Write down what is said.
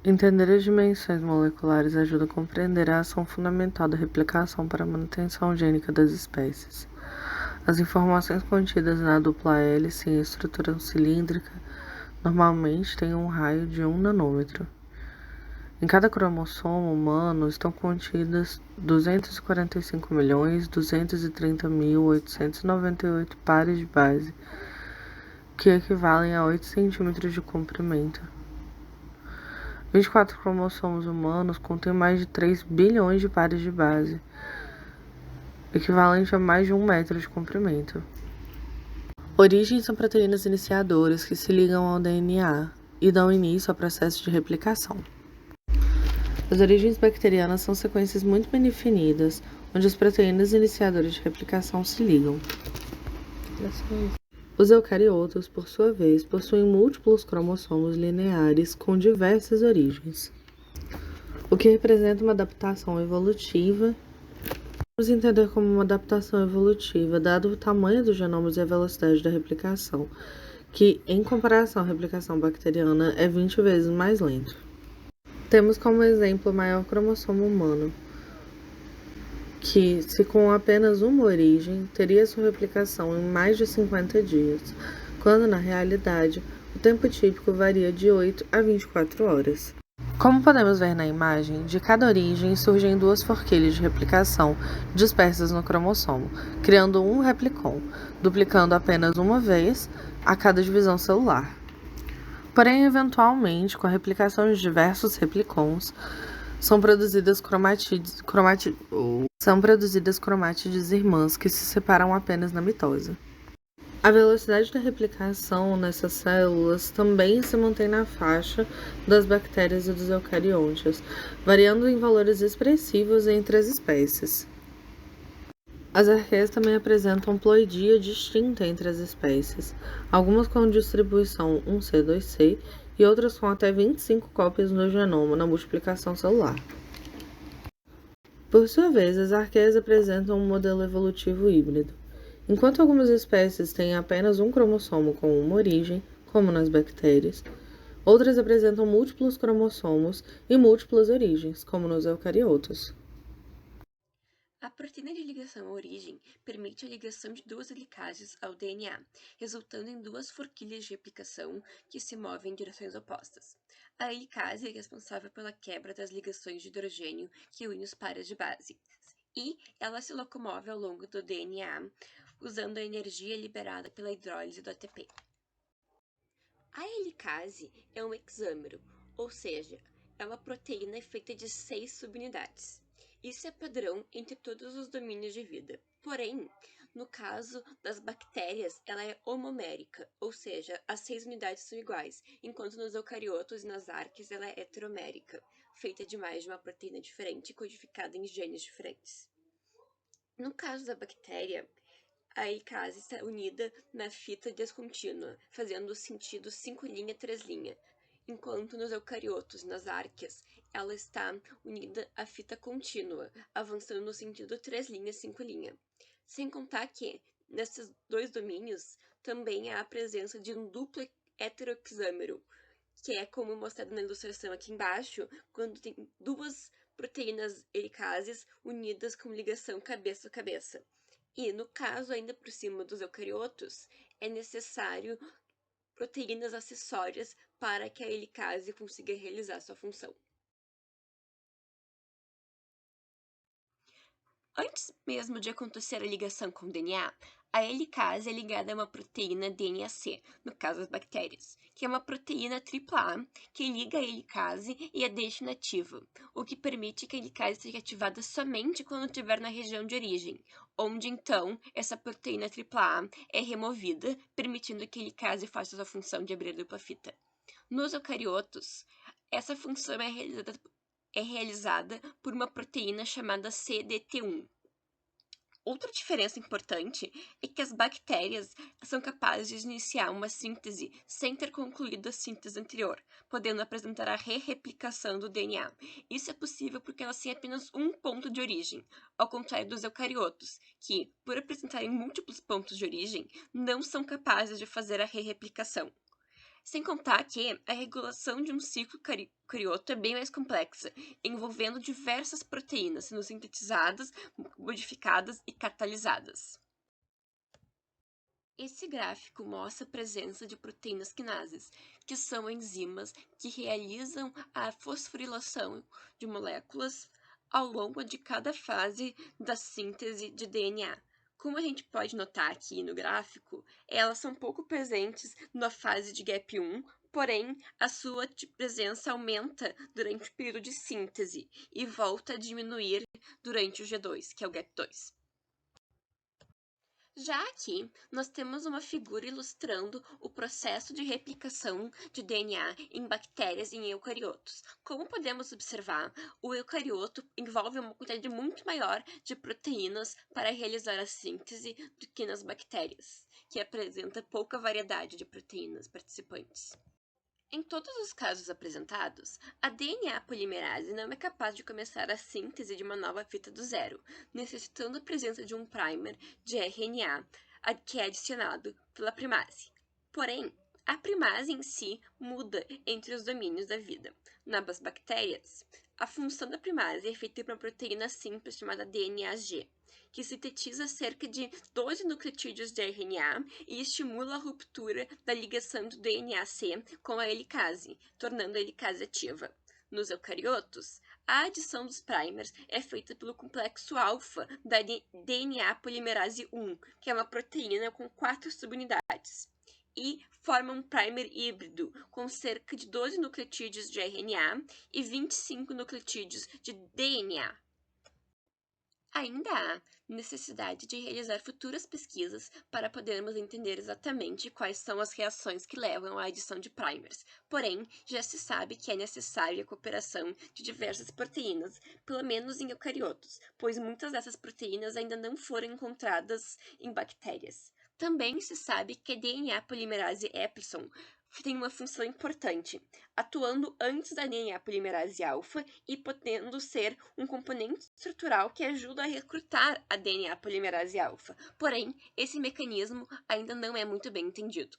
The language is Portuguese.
Entender as dimensões moleculares ajuda a compreender a ação fundamental da replicação para a manutenção gênica das espécies. As informações contidas na dupla hélice em estrutura cilíndrica normalmente têm um raio de 1 nanômetro. Em cada cromossomo humano estão contidas 245.230.898 pares de base, que equivalem a 8 centímetros de comprimento. 24 cromossomos humanos contêm mais de 3 bilhões de pares de base, equivalente a mais de 1 metro de comprimento. Origens são proteínas iniciadoras que se ligam ao DNA e dão início ao processo de replicação. As origens bacterianas são sequências muito bem definidas, onde as proteínas iniciadoras de replicação se ligam. Os eucariotos, por sua vez, possuem múltiplos cromossomos lineares com diversas origens, o que representa uma adaptação evolutiva. Vamos entender como uma adaptação evolutiva, dado o tamanho dos genomas e a velocidade da replicação, que, em comparação à replicação bacteriana, é 20 vezes mais lento. Temos como exemplo o maior cromossomo humano, que, se com apenas uma origem, teria sua replicação em mais de 50 dias, quando, na realidade, o tempo típico varia de 8 a 24 horas. Como podemos ver na imagem, de cada origem surgem 2 forquilhas de replicação dispersas no cromossomo, criando um replicon, duplicando apenas uma vez a cada divisão celular. Porém, eventualmente, com a replicação de diversos replicons, são produzidas cromátides irmãs que se separam apenas na mitose. A velocidade da replicação nessas células também se mantém na faixa das bactérias e dos eucariontes, variando em valores expressivos entre as espécies. As arqueias também apresentam ploidia distinta entre as espécies, algumas com distribuição 1C2C e outras com até 25 cópias no genoma na multiplicação celular. Por sua vez, as arqueias apresentam um modelo evolutivo híbrido. Enquanto algumas espécies têm apenas um cromossomo com uma origem, como nas bactérias, outras apresentam múltiplos cromossomos e múltiplas origens, como nos eucariotos. A proteína de ligação à origem permite a ligação de 2 helicases ao DNA, resultando em 2 forquilhas de replicação que se movem em direções opostas. A helicase é responsável pela quebra das ligações de hidrogênio que unem os pares de base, e ela se locomove ao longo do DNA, usando a energia liberada pela hidrólise do ATP. A helicase é um hexâmero, ou seja, é uma proteína feita de 6 subunidades. Isso é padrão entre todos os domínios de vida. Porém, no caso das bactérias, ela é homomérica, ou seja, as 6 unidades são iguais, enquanto nos eucariotos e nas arques ela é heteromérica, feita de mais de uma proteína diferente codificada em genes diferentes. No caso da bactéria, a helicase está unida na fita descontínua, fazendo o sentido 5' 3', enquanto nos eucariotos e nas árqueas ela está unida à fita contínua, avançando no sentido 3', 5'. Sem contar que, nesses 2 domínios, também há a presença de um duplo heterohexâmero, que é como mostrado na ilustração aqui embaixo, quando tem 2 proteínas helicases unidas com ligação cabeça a cabeça. E, no caso, ainda por cima dos eucariotos, é necessário proteínas acessórias para que a helicase consiga realizar sua função. Antes mesmo de acontecer a ligação com o DNA, a helicase é ligada a uma proteína DNAC, no caso das bactérias, que é uma proteína AAA que liga a helicase e a deixa inativa, o que permite que a helicase seja ativada somente quando estiver na região de origem, onde então essa proteína AAA é removida, permitindo que a helicase faça sua função de abrir a dupla fita. Nos eucariotos, essa função é realizada por uma proteína chamada CDT1. Outra diferença importante é que as bactérias são capazes de iniciar uma síntese sem ter concluído a síntese anterior, podendo apresentar a re-replicação do DNA. Isso é possível porque elas têm apenas um ponto de origem, ao contrário dos eucariotos, que, por apresentarem múltiplos pontos de origem, não são capazes de fazer a re-replicação. Sem contar que a regulação de um ciclo carioto é bem mais complexa, envolvendo diversas proteínas sendo sintetizadas, modificadas e catalisadas. Esse gráfico mostra a presença de proteínas quinases, que são enzimas que realizam a fosforilação de moléculas ao longo de cada fase da síntese de DNA. Como a gente pode notar aqui no gráfico, elas são pouco presentes na fase de gap 1, porém a sua presença aumenta durante o período de síntese e volta a diminuir durante o G2, que é o gap 2. Já aqui, nós temos uma figura ilustrando o processo de replicação de DNA em bactérias e em eucariotos. Como podemos observar, o eucarioto envolve uma quantidade muito maior de proteínas para realizar a síntese do que nas bactérias, que apresenta pouca variedade de proteínas participantes. Em todos os casos apresentados, a DNA polimerase não é capaz de começar a síntese de uma nova fita do zero, necessitando a presença de um primer de RNA, que é adicionado pela primase. Porém, a primase em si muda entre os domínios da vida. Nas bactérias, a função da primase é feita por uma proteína simples chamada DNAG, que sintetiza cerca de 12 nucleotídeos de RNA e estimula a ruptura da ligação do DNA-C com a helicase, tornando a helicase ativa. Nos eucariotos, a adição dos primers é feita pelo complexo alfa da DNA polimerase 1, que é uma proteína com 4 subunidades, e forma um primer híbrido com cerca de 12 nucleotídeos de RNA e 25 nucleotídeos de DNA. Ainda há necessidade de realizar futuras pesquisas para podermos entender exatamente quais são as reações que levam à adição de primers. Porém, já se sabe que é necessária a cooperação de diversas proteínas, pelo menos em eucariotos, pois muitas dessas proteínas ainda não foram encontradas em bactérias. Também se sabe que a DNA polimerase Epsilon tem uma função importante, atuando antes da DNA polimerase alfa e podendo ser um componente estrutural que ajuda a recrutar a DNA polimerase alfa. Porém, esse mecanismo ainda não é muito bem entendido.